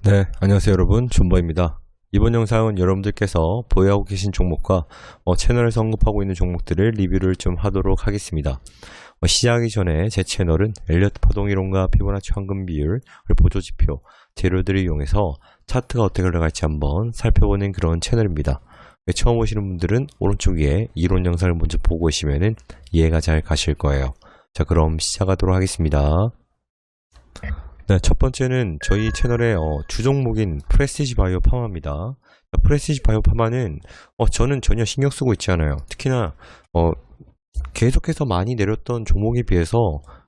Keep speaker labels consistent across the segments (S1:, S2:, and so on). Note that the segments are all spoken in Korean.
S1: 네, 안녕하세요 여러분, 존버입니다. 이번 영상은 여러분들께서 보유하고 계신 종목과 채널에서 언급하고 있는 종목들을 리뷰를 좀 하도록 하겠습니다. 시작하기 전에 제 채널은 엘리어트 파동이론과 피보나치 황금 비율, 보조지표, 재료들을 이용해서 차트가 어떻게 흘러갈지 한번 살펴보는 그런 채널입니다. 처음 오시는 분들은 오른쪽 위에 이론 영상을 먼저 보고 오시면 이해가 잘 가실 거예요. 자, 그럼 시작하도록 하겠습니다. 네, 첫 번째는 저희 채널의 주종목인 프레스티지 바이오 파마입니다. 프레스티지 바이오 파마는 저는 전혀 신경 쓰고 있지 않아요. 특히나 계속해서 많이 내렸던 종목에 비해서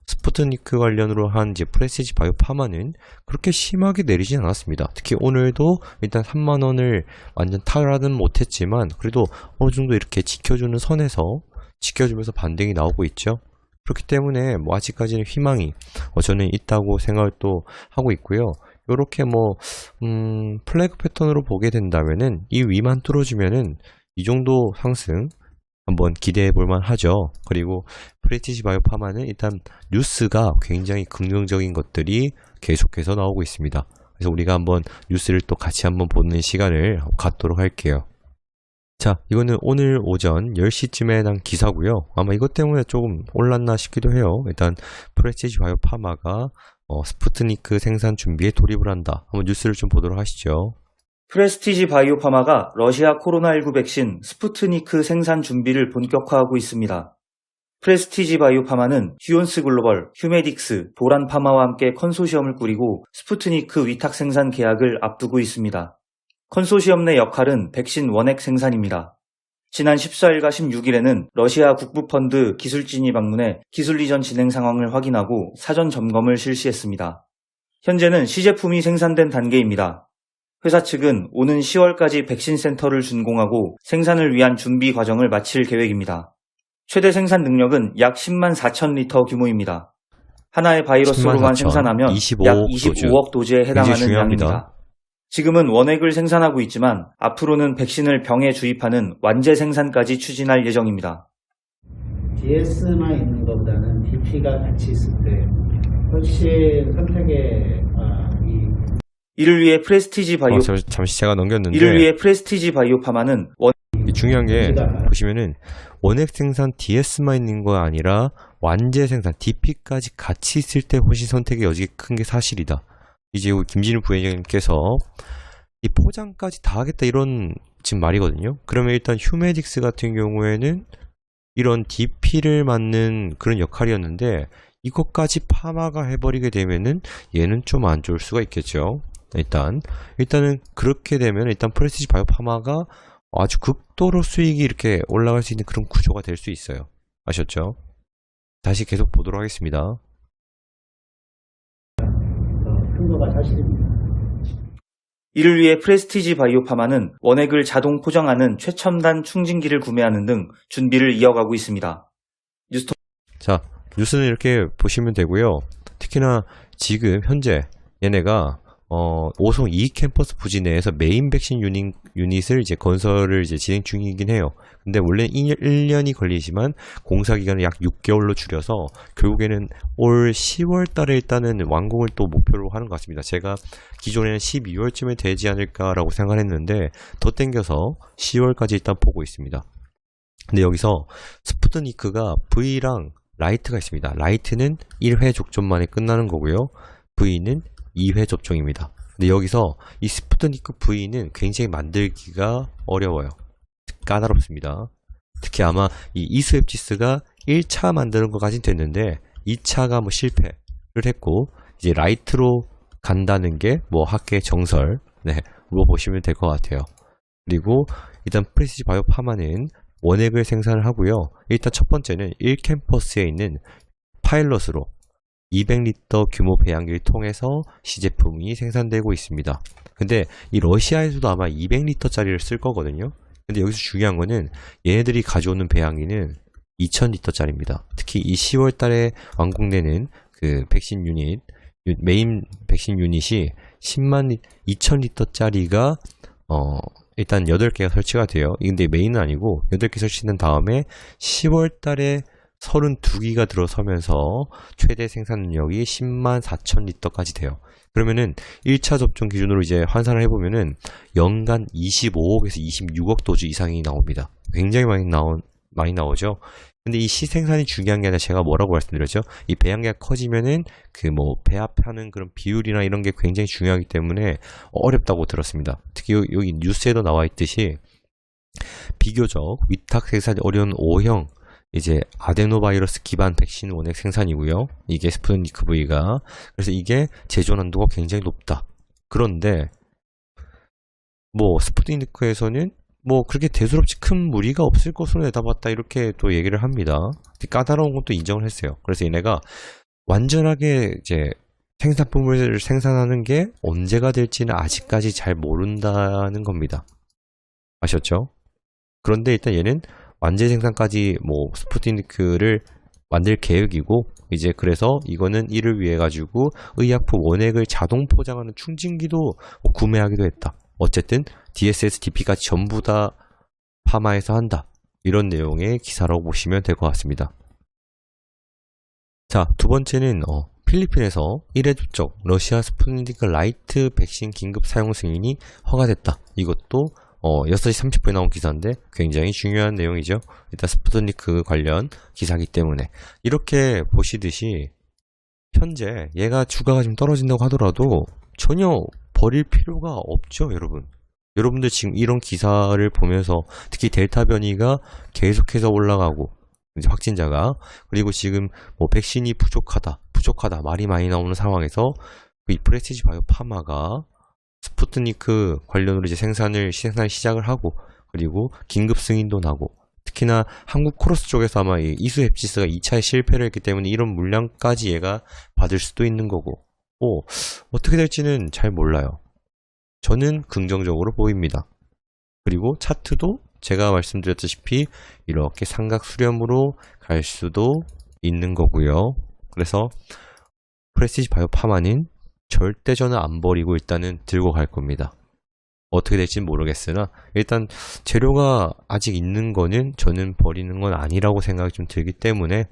S1: 스푸트니크 관련으로 한 이제 프레스티지 바이오 파마는 그렇게 심하게 내리진 않았습니다. 특히 오늘도 일단 3만원을 완전 탈하든 못했지만 그래도 어느 정도 이렇게 지켜주는 선에서 지켜주면서 반등이 나오고 있죠. 그렇기 때문에 아직까지는 희망이 저는 있다고 생각을 또 하고 있고요. 이렇게 플래그 패턴으로 보게 된다면은 이 위만 뚫어주면은 이 정도 상승 한번 기대해 볼만 하죠. 그리고 프레스티지 바이오 파마는 일단 뉴스가 굉장히 긍정적인 것들이 계속해서 나오고 있습니다. 그래서 우리가 한번 뉴스를 또 같이 한번 보는 시간을 갖도록 할게요. 자, 이거는 오늘 오전 10시쯤에 난 기사고요. 아마 이것 때문에 조금 올랐나 싶기도 해요. 일단 프레스티지 바이오 파마가 스푸트니크 생산 준비에 돌입을 한다. 한번 뉴스를 좀 보도록 하시죠.
S2: 프레스티지 바이오 파마가 러시아 코로나19 백신 스푸트니크 생산 준비를 본격화하고 있습니다. 프레스티지 바이오 파마는 휴온스 글로벌, 휴메딕스, 도란 파마와 함께 컨소시엄을 꾸리고 스푸트니크 위탁 생산 계약을 앞두고 있습니다. 컨소시엄 내 역할은 백신 원액 생산입니다. 지난 14일과 16일에는 러시아 국부펀드 기술진이 방문해 기술 이전 진행 상황을 확인하고 사전 점검을 실시했습니다. 현재는 시제품이 생산된 단계입니다. 회사 측은 오는 10월까지 백신 센터를 준공하고 생산을 위한 준비 과정을 마칠 계획입니다. 최대 생산 능력은 약 10만 4천 리터 규모입니다. 하나의 바이러스로만 생산하면 약 25억 도즈에 해당하는 양입니다. 지금은 원액을 생산하고 있지만 앞으로는 백신을 병에 주입하는 완제 생산까지 추진할 예정입니다.
S3: DS만 있는 것보다는 DP가 같이 있을 때 훨씬 선택의
S2: 이를 위해 프레스티지 바이오
S1: 잠시 제가 넘겼는데
S2: 이를 위해 프레스티지 바이오 파마는
S1: 중요한 게 보시면은 원액 생산 DS만 있는 거 아니라 완제 생산 DP까지 같이 있을 때 훨씬 선택의 여지가 큰 게 사실이다. 이제 김진우 부회장님께서 이 포장까지 다 하겠다 이런 지금 말이거든요. 그러면 일단 휴메딕스 같은 경우에는 이런 DP를 맡는 그런 역할이었는데 이것까지 파마가 해버리게 되면은 얘는 좀 안 좋을 수가 있겠죠. 일단은 그렇게 되면 일단 프레스티지 바이오 파마가 아주 극도로 수익이 이렇게 올라갈 수 있는 그런 구조가 될 수 있어요. 아셨죠? 다시 계속 보도록 하겠습니다.
S2: 이를 위해 프레스티지 바이오 파마는 원액을 자동 포장하는 최첨단 충진기를 구매하는 등 준비를 이어가고 있습니다.
S1: 자, 뉴스는 이렇게 보시면 되고요. 특히나 지금 현재 얘네가 오송 2캠퍼스 부지 내에서 메인 백신 유닛을 이제 건설을 이제 진행 중이긴 해요. 근데 원래 1년이 걸리지만 공사 기간을 약 6개월로 줄여서 결국에는 올 10월 달에 일단은 완공을 또 목표로 하는 것 같습니다. 제가 기존에는 12월쯤에 되지 않을까라고 생각을 했는데 더 땡겨서 10월까지 일단 보고 있습니다. 근데 여기서 스푸트니크가 V랑 라이트가 있습니다. 라이트는 1회 접종 만에 끝나는 거고요. V는 2회 접종입니다. 근데 여기서 이 스푸트니크 V는 굉장히 만들기가 어려워요. 까다롭습니다. 특히 아마 이 이스웹지스가 1차 만드는 것까지는 됐는데 2차가 실패를 했고 이제 라이트로 간다는 게 학계 정설 물어보시면 될 것 같아요. 그리고 일단 프레스티지 바이오 파마는 원액을 생산을 하고요. 일단 첫 번째는 1캠퍼스에 있는 파일럿으로 200리터 규모 배양기를 통해서 시제품이 생산되고 있습니다. 근데 이 러시아에서도 아마 200리터짜리를 쓸 거거든요. 근데 여기서 중요한 거는 얘네들이 가져오는 배양기는 2000리터짜리입니다. 특히 이 10월 달에 완공되는 그 백신 유닛, 메인 백신 유닛이 20,000리터짜리가 일단 8개가 설치가 돼요. 근데 메인은 아니고 8개 설치된 다음에 10월 달에 32기가 들어서면서 최대 생산력이 10만 4천 리터까지 돼요. 그러면은 1차 접종 기준으로 이제 환산을 해보면은 연간 25억에서 26억 도주 이상이 나옵니다. 굉장히 많이 나오죠. 근데 이 시생산이 중요한 게 아니라 제가 뭐라고 말씀드렸죠? 이 배양계가 커지면은 그 뭐 배합하는 그런 비율이나 이런 게 굉장히 중요하기 때문에 어렵다고 들었습니다. 특히 여기 뉴스에도 나와 있듯이 비교적 위탁 생산이 어려운 O형 이제 아데노바이러스 기반 백신 원액 생산이고요. 이게 스푸트니크 V가. 그래서 이게 제조 난도가 굉장히 높다. 그런데 뭐 스푸트니크에서는 뭐 그렇게 대수롭지 큰 무리가 없을 것으로 내다봤다 이렇게 또 얘기를 합니다. 까다로운 것도 인정을 했어요. 그래서 얘네가 완전하게 이제 생산품을 생산하는 게 언제가 될지는 아직까지 잘 모른다는 겁니다. 아셨죠? 그런데 일단 얘는 완제 생산까지 뭐 스푸트니크를 만들 계획이고 이제 그래서 이거는 이를 위해 가지고 의약품 원액을 자동 포장하는 충진기도 구매하기도 했다. 어쨌든 DSS, DP까지 전부 다 파마에서 한다. 이런 내용의 기사라고 보시면 될 것 같습니다. 자, 두 번째는 필리핀에서 1회 접종 러시아 스푸트니크 라이트 백신 긴급 사용 승인이 허가됐다. 이것도 6시 30분에 나온 기사인데 굉장히 중요한 내용이죠. 일단 스푸트니크 관련 기사이기 때문에 이렇게 보시듯이 현재 얘가 주가가 좀 떨어진다고 하더라도 전혀 버릴 필요가 없죠, 여러분. 여러분들 지금 이런 기사를 보면서 특히 델타 변이가 계속해서 올라가고 이제 확진자가 그리고 지금 뭐 백신이 부족하다 말이 많이 나오는 상황에서 이 프레스티지 바이오 파마가 스푸트니크 관련으로 이제 생산을 시작을 하고 그리고 긴급 승인도 나고 특히나 한국 코러스 쪽에서 아마 이 이수 헵시스가 2차에 실패를 했기 때문에 이런 물량까지 얘가 받을 수도 있는 거고 어떻게 될지는 잘 몰라요. 저는 긍정적으로 보입니다. 그리고 차트도 제가 말씀드렸다시피 이렇게 삼각 수렴으로 갈 수도 있는 거고요. 그래서 프레스티지 바이오 파마는 절대 저는 안 버리고 일단은 들고 갈 겁니다. 어떻게 될지는 모르겠으나 일단 재료가 아직 있는 거는 저는 버리는 건 아니라고 생각이 좀 들기 때문에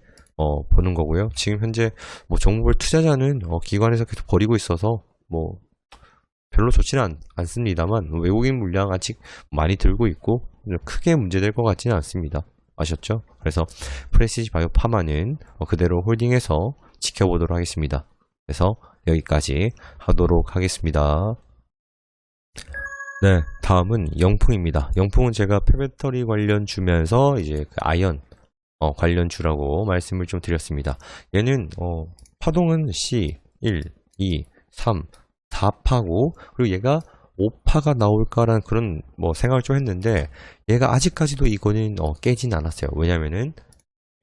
S1: 보는 거고요. 지금 현재 뭐 정보를 투자자는 기관에서 계속 버리고 있어서 뭐 별로 좋지는 않습니다만 외국인 물량 아직 많이 들고 있고 크게 문제될 것 같지는 않습니다. 아셨죠? 그래서 프레스티지 바이오 파마는 그대로 홀딩해서 지켜보도록 하겠습니다. 그래서 여기까지 하도록 하겠습니다. 네, 다음은 영풍입니다. 영풍은 제가 폐배터리 관련 주면서 이제 그 아연 관련 주라고 말씀을 좀 드렸습니다. 얘는 파동은 C 1, 2, 3, 4파고 그리고 얘가 5파가 나올까라는 그런 뭐 생각을 좀 했는데 얘가 아직까지도 이거는 깨진 않았어요. 왜냐면은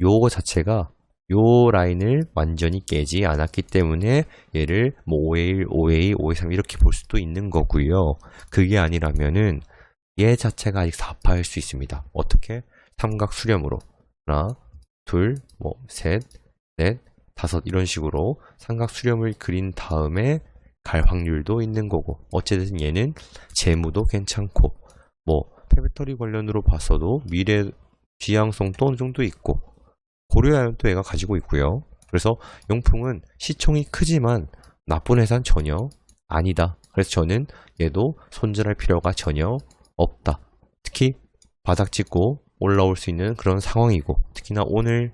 S1: 요거 자체가 요 라인을 완전히 깨지 않았기 때문에 얘를 뭐 5A1, 5A2, 5A3 이렇게 볼 수도 있는 거고요. 그게 아니라면은 얘 자체가 아직 4파일 수 있습니다. 어떻게? 삼각 수렴으로 하나, 둘, 뭐 셋, 넷, 다섯 이런 식으로 삼각 수렴을 그린 다음에 갈 확률도 있는 거고 어쨌든 얘는 재무도 괜찮고 뭐 폐배터리 관련으로 봤어도 미래 지향성도 어느 정도 있고 고려아연도 얘가 가지고 있고요. 그래서 용풍은 시총이 크지만 나쁜 회사는 전혀 아니다. 그래서 저는 얘도 손절할 필요가 전혀 없다. 특히 바닥 찍고 올라올 수 있는 그런 상황이고 특히나 오늘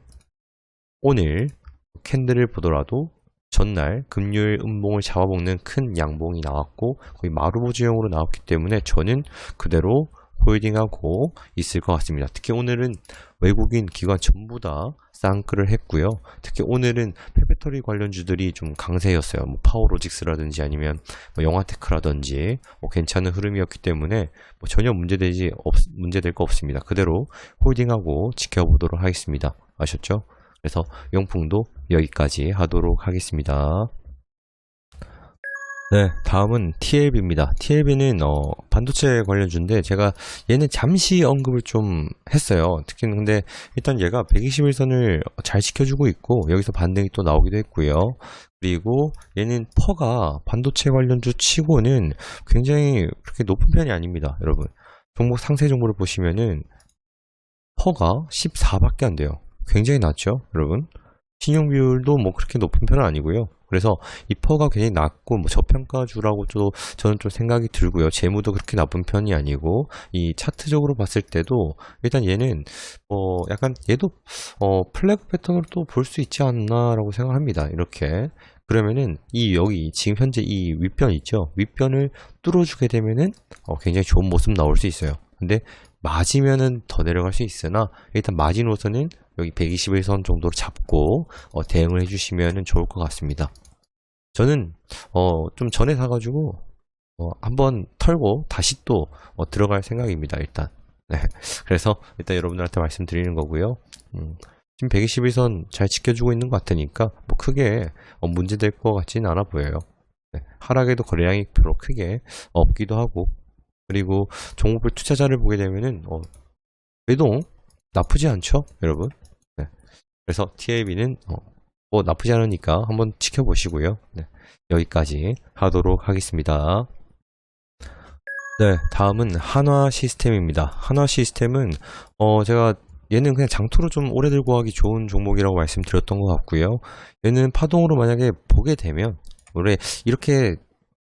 S1: 캔들을 보더라도 전날 금요일 음봉을 잡아먹는 큰 양봉이 나왔고 거의 마루보주형으로 나왔기 때문에 저는 그대로 홀딩하고 있을 것 같습니다. 특히 오늘은 외국인 기관 전부 다 쌍끌을 했고요. 특히 오늘은 폐배터리 관련주들이 좀 강세였어요. 뭐 파워로직스라든지 아니면 뭐 영화테크라든지 괜찮은 흐름이었기 때문에 뭐 전혀 문제될 거 없습니다. 그대로 홀딩하고 지켜보도록 하겠습니다. 아셨죠? 그래서 용풍도 여기까지 하도록 하겠습니다. 네, 다음은 TLB입니다. TLB는 반도체 관련주인데 제가 얘는 잠시 언급을 좀 했어요. 특히 근데 일단 얘가 121선을 잘 지켜주고 있고 여기서 반등이 또 나오기도 했고요. 그리고 얘는 퍼가 반도체 관련주 치고는 굉장히 그렇게 높은 편이 아닙니다. 여러분 종목 상세 정보를 보시면은 퍼가 14밖에 안 돼요. 굉장히 낮죠, 여러분. 신용 비율도 뭐 그렇게 높은 편은 아니고요. 그래서 이 퍼가 굉장히 낮고 뭐 저평가주라고 또 저는 좀 생각이 들고요. 재무도 그렇게 나쁜 편이 아니고 이 차트적으로 봤을 때도 일단 얘는 약간 얘도 플래그 패턴으로 또 볼 수 있지 않나라고 생각합니다. 이렇게 그러면은 이 여기 지금 현재 이 윗변 있죠? 윗변을 뚫어주게 되면은 굉장히 좋은 모습 나올 수 있어요. 근데 맞으면은 더 내려갈 수 있으나 일단 마지노선은 여기 121선 정도로 잡고 대응을 해주시면 좋을 것 같습니다. 저는 좀 전에 사가지고 한번 털고 다시 또 들어갈 생각입니다. 일단 네. 그래서 일단 여러분들한테 말씀드리는 거고요. 지금 121선 잘 지켜주고 있는 것 같으니까 뭐 크게 문제될 것 같지는 않아 보여요. 네. 하락에도 거래량이 별로 크게 없기도 하고, 그리고 종목별 투자자를 보게 되면은 매동 나쁘지 않죠, 여러분. 네. 그래서 TAB는 뭐 나쁘지 않으니까 한번 지켜보시고요. 네. 여기까지 하도록 하겠습니다. 네, 다음은 한화 시스템입니다. 한화 시스템은 제가 얘는 그냥 장투로 좀 오래 들고 가기 좋은 종목이라고 말씀드렸던 것 같고요. 얘는 파동으로 만약에 보게 되면 원래 이렇게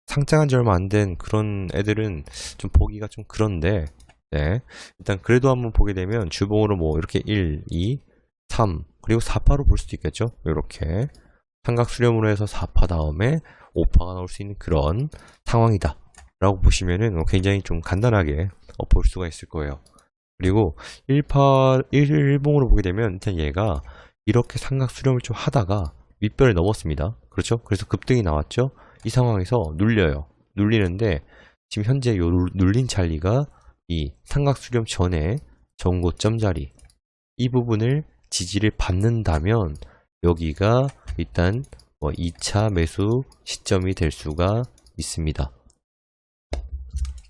S1: 상장한 지 얼마 안 된 그런 애들은 좀 보기가 좀 그런데, 네. 일단 그래도 한번 보게 되면 주봉으로 뭐 이렇게 1, 2, 3 그리고 4파로 볼 수도 있겠죠. 이렇게 삼각 수렴으로 해서 4파 다음에 5파가 나올 수 있는 그런 상황이다 라고 보시면은 굉장히 좀 간단하게 볼 수가 있을 거예요. 그리고 1봉으로 보게 되면 일단 얘가 이렇게 삼각 수렴을 좀 하다가 윗변을 넘었습니다. 그렇죠? 그래서 급등이 나왔죠. 이 상황에서 눌려요. 눌리는데 지금 현재 요 눌린 자리가 이 삼각 수렴 전에 전고점 자리, 이 부분을 지지를 받는다면 여기가 일단 2차 매수 시점이 될 수가 있습니다.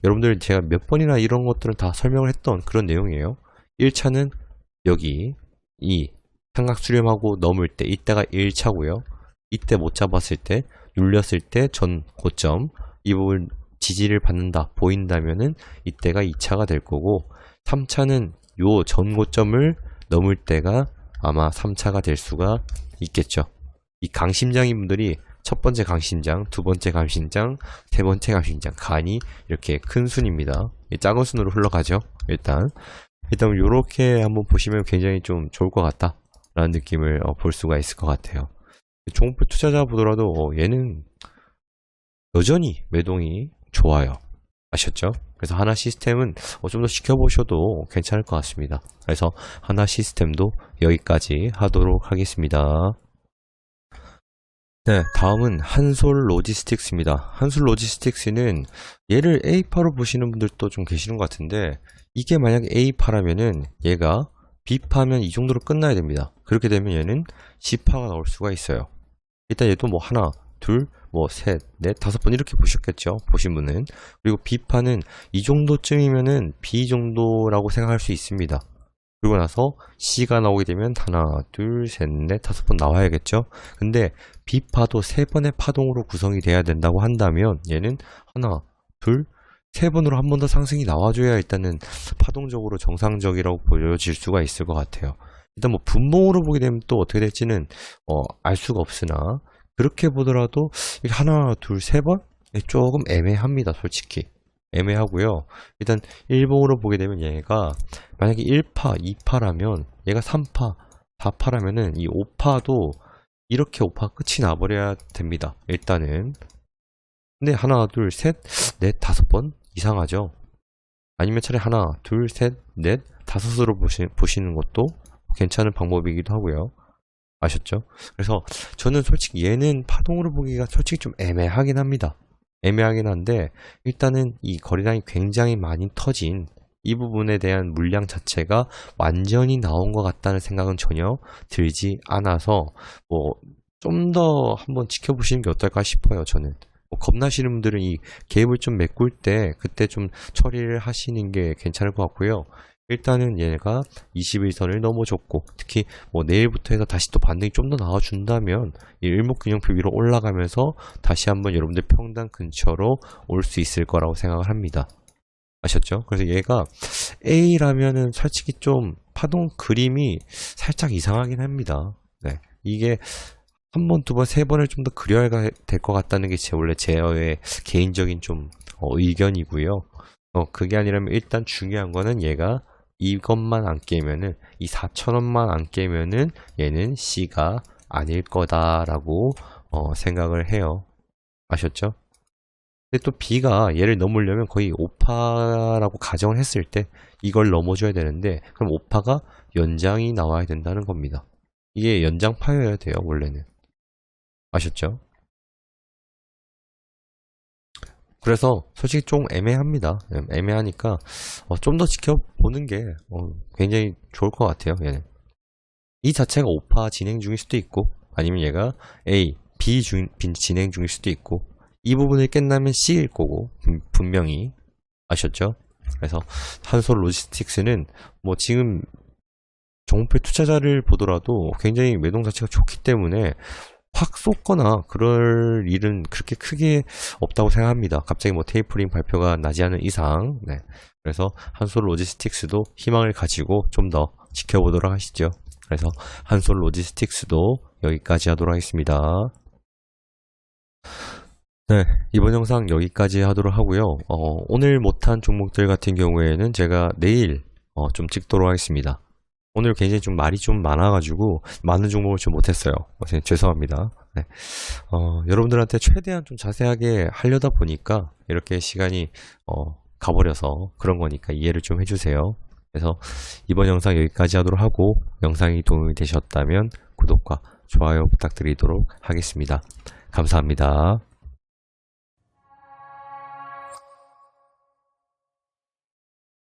S1: 여러분들 제가 몇 번이나 이런 것들을 다 설명을 했던 그런 내용이에요. 1차는 여기 이 삼각 수렴하고 넘을 때 이때가 1차고요. 이때 못 잡았을 때, 눌렸을 때 전 고점, 이 부분 지지를 받는다, 보인다면은 이때가 2차가 될 거고, 3차는 요 전 고점을 넘을 때가 아마 3차가 될 수가 있겠죠. 이 강심장인 분들이 첫 번째 강심장, 두 번째 강심장, 세 번째 강심장, 간이 이렇게 큰 순입니다. 작은 순으로 흘러가죠. 일단 이렇게 한번 보시면 굉장히 좀 좋을 것 같다 라는 느낌을 볼 수가 있을 것 같아요. 종목별 투자자 보더라도 얘는 여전히 매동이 좋아요. 아셨죠? 그래서 하나 시스템은 좀 더 지켜보셔도 괜찮을 것 같습니다. 그래서 하나 시스템도 여기까지 하도록 하겠습니다. 네, 다음은 한솔 로지스틱스입니다. 한솔 로지스틱스는 얘를 A파로 보시는 분들도 좀 계시는 것 같은데, 이게 만약에 A파라면은 얘가 B파면 이 정도로 끝나야 됩니다. 그렇게 되면 얘는 C파가 나올 수가 있어요. 일단 얘도 뭐 하나, 둘, 뭐 셋, 넷, 5번 이렇게 보셨겠죠, 보신 분은. 그리고 B파는 이 정도쯤이면은 B 정도라고 생각할 수 있습니다. 그리고 나서 C가 나오게 되면 하나, 둘, 셋, 넷, 5번 나와야겠죠. 근데 B파도 3번의 파동으로 구성이 돼야 된다고 한다면 얘는 하나, 둘, 3번으로 한 번 더 상승이 나와줘야 일단은 파동적으로 정상적이라고 보여질 수가 있을 것 같아요. 일단 뭐 분봉으로 보게 되면 또 어떻게 될지는 알 수가 없으나, 그렇게 보더라도 하나, 둘, 3번? 조금 애매합니다, 솔직히. 애매하고요. 일단 1봉으로 보게 되면 얘가 만약에 1파, 2파라면 얘가 3파, 4파라면은 이 5파도 이렇게 5파 끝이 나버려야 됩니다. 일단은. 근데 하나, 둘, 셋, 넷, 5번 이상하죠. 아니면 차라리 하나, 둘, 셋, 넷, 5으로 보시는 것도 괜찮은 방법이기도 하고요. 아셨죠? 그래서 저는 솔직히 얘는 파동으로 보기가 솔직히 좀 애매하긴 합니다. 애매하긴 한데, 일단은 이 거래량이 굉장히 많이 터진 이 부분에 대한 물량 자체가 완전히 나온 것 같다는 생각은 전혀 들지 않아서 뭐 좀 더 한번 지켜보시는 게 어떨까 싶어요. 저는 겁나시는 분들은 이 갭을 좀 메꿀 때 그때 좀 처리를 하시는 게 괜찮을 것 같고요. 일단은 얘가 21선을 넘어줬고, 특히 뭐 내일부터 해서 다시 또 반등이 좀 더 나와준다면 이 일목균형표 위로 올라가면서 다시 한번 여러분들 평단 근처로 올 수 있을 거라고 생각을 합니다. 아셨죠? 그래서 얘가 A라면은 솔직히 좀 파동 그림이 살짝 이상하긴 합니다. 네. 이게 한 번, 두 번, 세 번을 좀 더 그려야 될 것 같다는 게 원래 제어의 개인적인 좀 의견이고요. 그게 아니라면 일단 중요한 거는 얘가 이것만 안 깨면은 이 4,000원만 안 깨면은 얘는 C가 아닐 거다라고 생각을 해요. 아셨죠? 근데 또 B가 얘를 넘으려면 거의 5파라고 가정을 했을 때 이걸 넘어줘야 되는데 그럼 5파가 연장이 나와야 된다는 겁니다. 이게 연장파여야 돼요, 원래는. 아셨죠? 그래서 솔직히 좀 애매합니다. 애매하니까 좀 더 지켜보는 게 굉장히 좋을 것 같아요. 얘는. 이 자체가 5파 진행 중일 수도 있고 아니면 얘가 A, B 진행 중일 수도 있고 이 부분을 깬다면 C일 거고 분명히 아셨죠? 그래서 한솔 로지스틱스는 뭐 지금 종목별 투자자를 보더라도 굉장히 매동 자체가 좋기 때문에 확 쏟거나 그럴 일은 그렇게 크게 없다고 생각합니다. 갑자기 뭐 테이퍼링 발표가 나지 않은 이상. 네. 그래서 한솔 로지스틱스도 희망을 가지고 좀 더 지켜보도록 하시죠. 그래서 한솔 로지스틱스도 여기까지 하도록 하겠습니다. 네, 이번 영상 여기까지 하도록 하고요. 오늘 못한 종목들 같은 경우에는 제가 내일 좀 찍도록 하겠습니다. 오늘 굉장히 좀 말이 좀 많아가지고 많은 종목을 좀 못했어요. 죄송합니다. 네. 여러분들한테 최대한 좀 자세하게 하려다 보니까 이렇게 시간이 가버려서 그런 거니까 이해를 좀 해주세요. 그래서 이번 영상 여기까지 하도록 하고 영상이 도움이 되셨다면 구독과 좋아요 부탁드리도록 하겠습니다. 감사합니다.